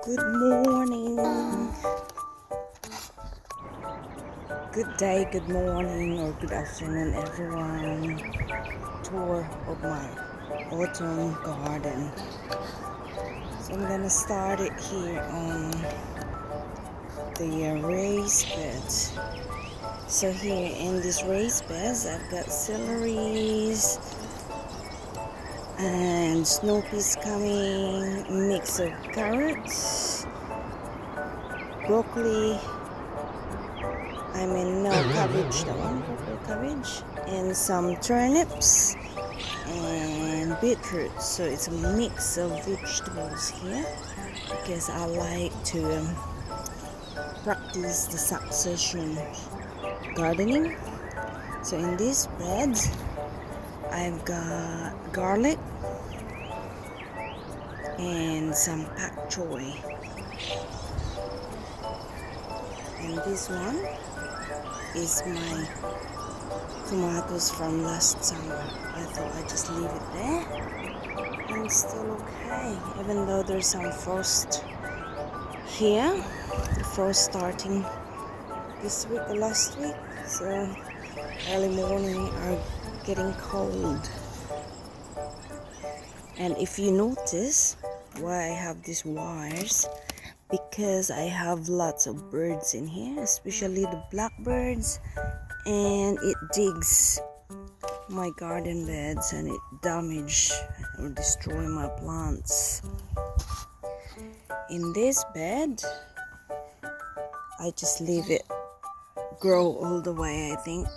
Good morning, good day, good morning, or good afternoon, everyone. Tour of my autumn garden. So I'm gonna start it here on the raised beds. So here in this raised beds, I've got celeries and snow peas coming, mix of carrots, broccoli. I mean, no cabbage, that one, purple cabbage, and some turnips and beetroot. So it's a mix of vegetables here because I like to practice the succession gardening. So in this bed, I've got garlic and some pak choy, and this one is my tomatoes from last summer. I thought I'd just leave it there, and it's still okay, even though there's some frost here. The frost starting this week or last week, so early morning are getting cold. And if you notice why I have these wires, because I have lots of birds in here, especially the blackbirds, and it digs my garden beds and it damage or destroy my plants. In this bed, I just leave it grow all the way, I think,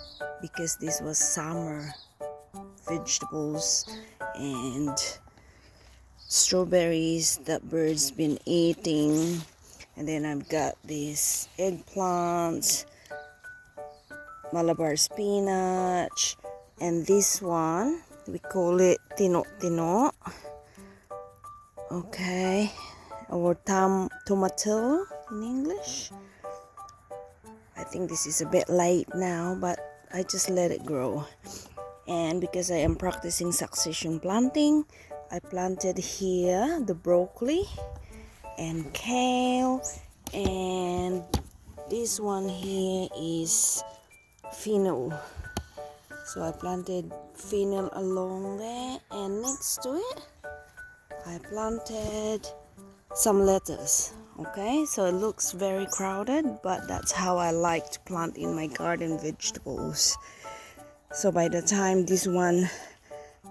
because this was summer vegetables and strawberries that birds been eating. And then I've got these eggplants, Malabar spinach, and this one we call it tino, okay, or tomatillo in English. I think this is a bit late now, but I just let it grow. And because I am practicing succession planting, I planted here the broccoli and kale, and this one here is fennel. So I planted fennel along there, and next to it I planted some lettuce. Okay, so it looks very crowded, but that's how I like to plant in my garden vegetables. So by the time this one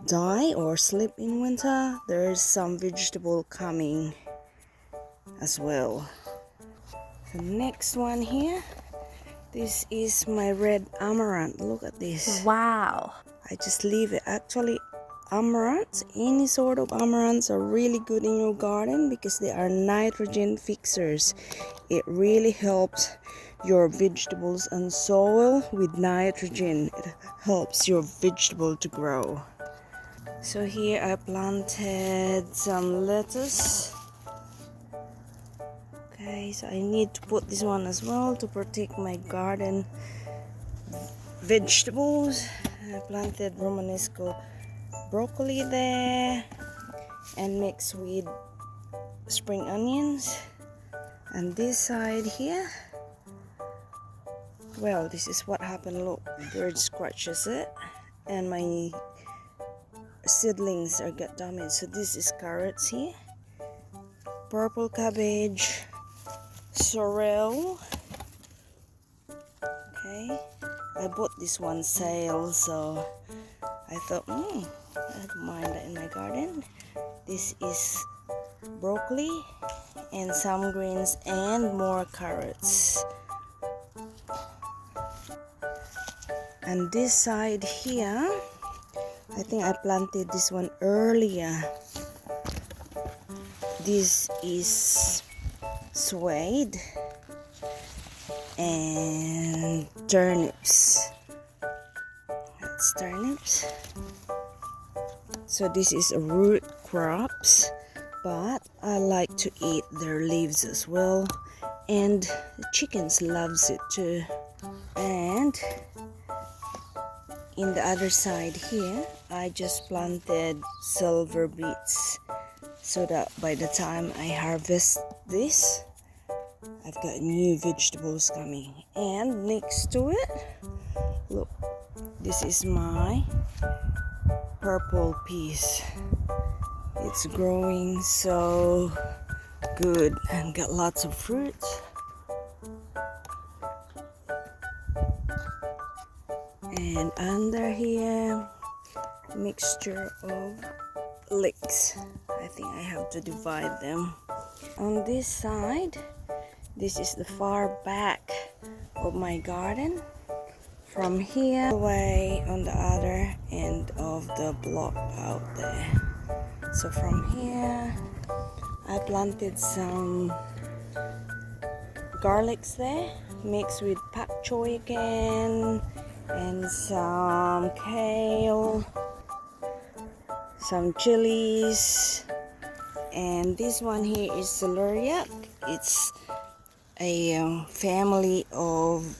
die or sleep in winter, there's some vegetable coming as well. The next one here, this is my red amaranth. Look at this. Wow. I just leave it. Actually, amaranth, any sort of amaranths are really good in your garden because they are nitrogen fixers. It really helps your vegetables and soil with nitrogen. It helps your vegetable to grow. So here I planted some lettuce. Okay, so I need to put this one as well to protect my garden vegetables. I planted Romanesco broccoli there and mixed with spring onions. And this side here, well, this is what happened. Look, bird scratches it and my seedlings are get damaged. So this is carrots here, purple cabbage, sorrel. Okay, I bought this one sale, so I thought I don't mind that in my garden. This is broccoli and some greens and more carrots. And this side here, I think I planted this one earlier. This is suede and turnips. That's turnips. So this is root crops, but I like to eat their leaves as well, and the chickens loves it too. And in the other side here, I just planted silver beets so that by the time I harvest this, I've got new vegetables coming. And next to it, look, this is my purple peas. It's growing so good and got lots of fruit. And under here, mixture of leeks. I think I have to divide them. On this side, this is the far back of my garden. From here away on the other end of the block out there. So from here, I planted some garlics there, mixed with pak choy again, and some kale, some chilies, and this one here is celeriac. It's a family of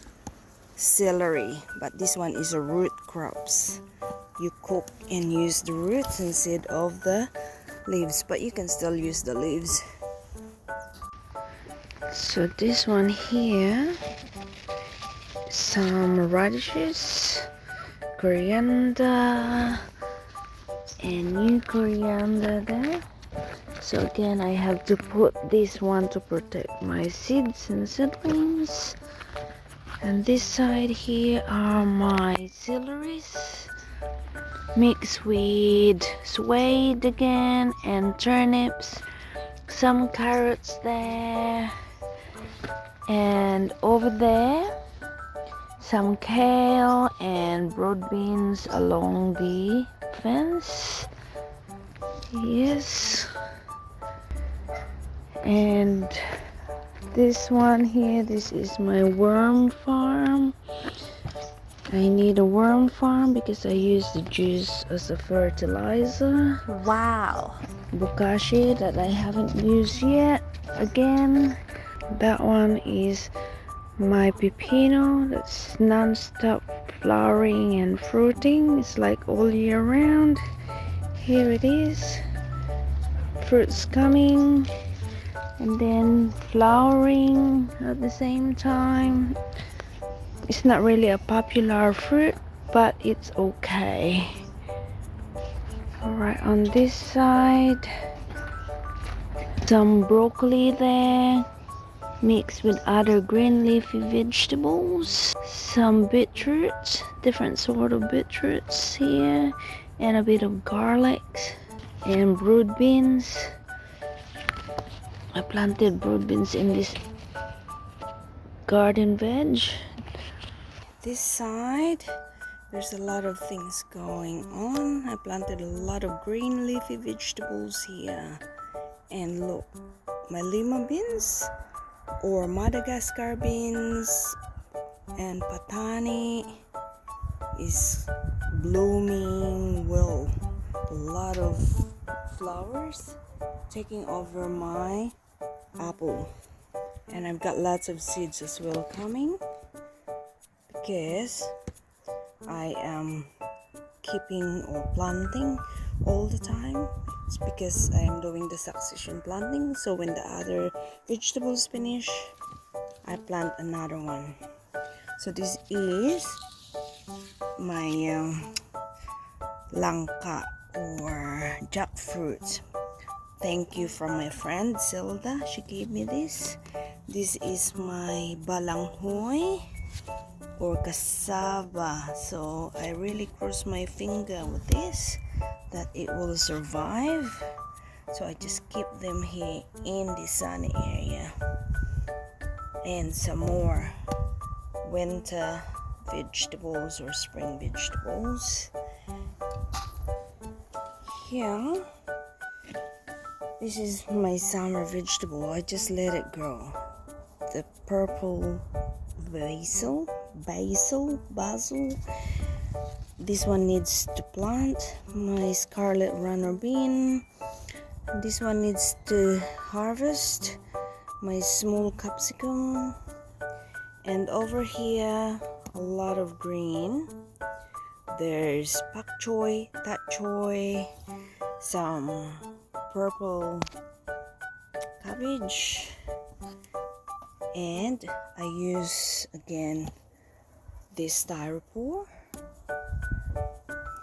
celery, but this one is a root crops. You cook and use the roots instead of the leaves, but you can still use the leaves. So this one here, some radishes, coriander, and new coriander there. So again, I have to put this one to protect my seeds and seedlings. And this side here are my celeries mixed with suede again and turnips, some carrots there, and over there some kale and broad beans along the fence. Yes. And this one here, this is my worm farm. I need a worm farm because I use the juice as a fertilizer. Wow. Bokashi that I haven't used yet. Again, that one is my pepino that's non-stop flowering and fruiting. It's like all year round. Here it is. Fruits coming and then flowering at the same time. It's not really a popular fruit, but it's okay. Alright, on this side, some broccoli there, mixed with other green leafy vegetables, some beetroot, different sort of beetroots here, and a bit of garlic, and brood beans. I planted brood beans in this garden veg. This side, there's a lot of things going on. I planted a lot of green leafy vegetables here. And look, my lima beans or Madagascar beans and patani is blooming well. A lot of flowers taking over my apple. And I've got lots of seeds as well coming, because I am keeping or planting all the time. It's because I am doing the succession planting, so when the other vegetables finish, I plant another one. So this is my langka or jackfruit. Thank you from my friend Zelda, she gave me this. This is my balanghoy or cassava. So I really cross my finger with this that it will survive. So I just keep them here in the sunny area. And some more winter vegetables or spring vegetables. Here, this is my summer vegetable. I just let it grow. The purple basil. This one needs to plant. My scarlet runner bean. This one needs to harvest. My small capsicum. And over here, a lot of green. There's pak choy, tat choy, some purple cabbage, And I use again this styrofoam.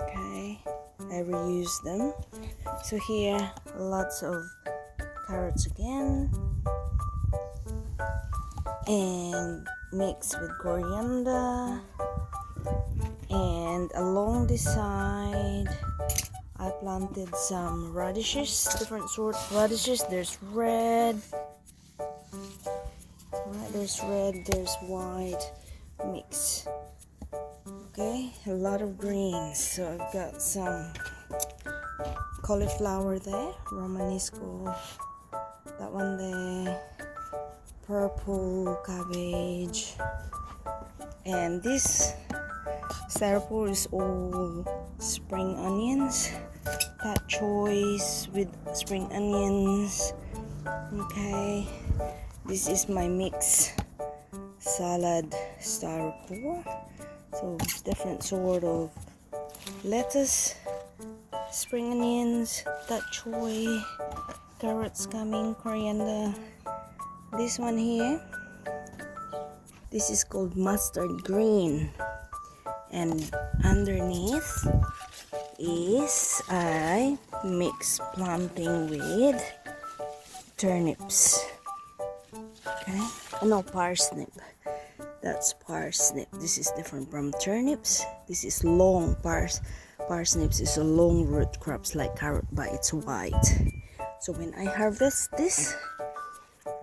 Okay, I reuse them. So here lots of carrots again, and mix with coriander. And along the side I planted some radishes, different sort of radishes. There's red, there's white, mix. Okay, a lot of greens. So I've got some cauliflower there, Romanesco, that one there, purple cabbage, and this styrofoam is all spring onions, that choice with spring onions. Okay, this is my mix salad styrofoam. So different sort of lettuce, spring onions, that choy, carrots coming, coriander. This one here, this is called mustard green, and underneath is I mix planting with turnips. Okay, no, parsnip. That's parsnip. This is different from turnips. This is long parsnips is a long root crops like carrot, but it's white. So when I harvest this,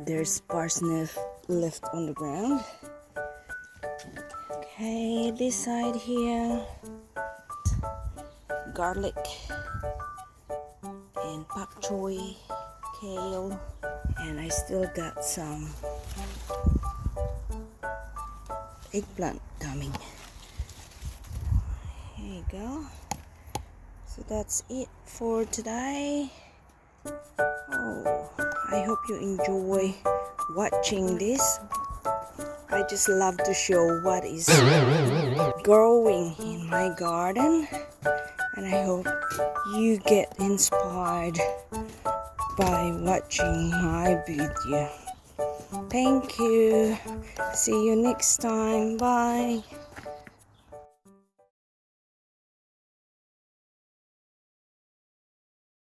there's parsnip left on the ground. Okay, this side here, garlic and pak choy, kale, and I still got some eggplant coming. Here you go. So that's it for today. Oh, I hope you enjoy watching this. I just love to show what is growing in my garden, and I hope you get inspired by watching my video. Thank you. See you next time. Bye.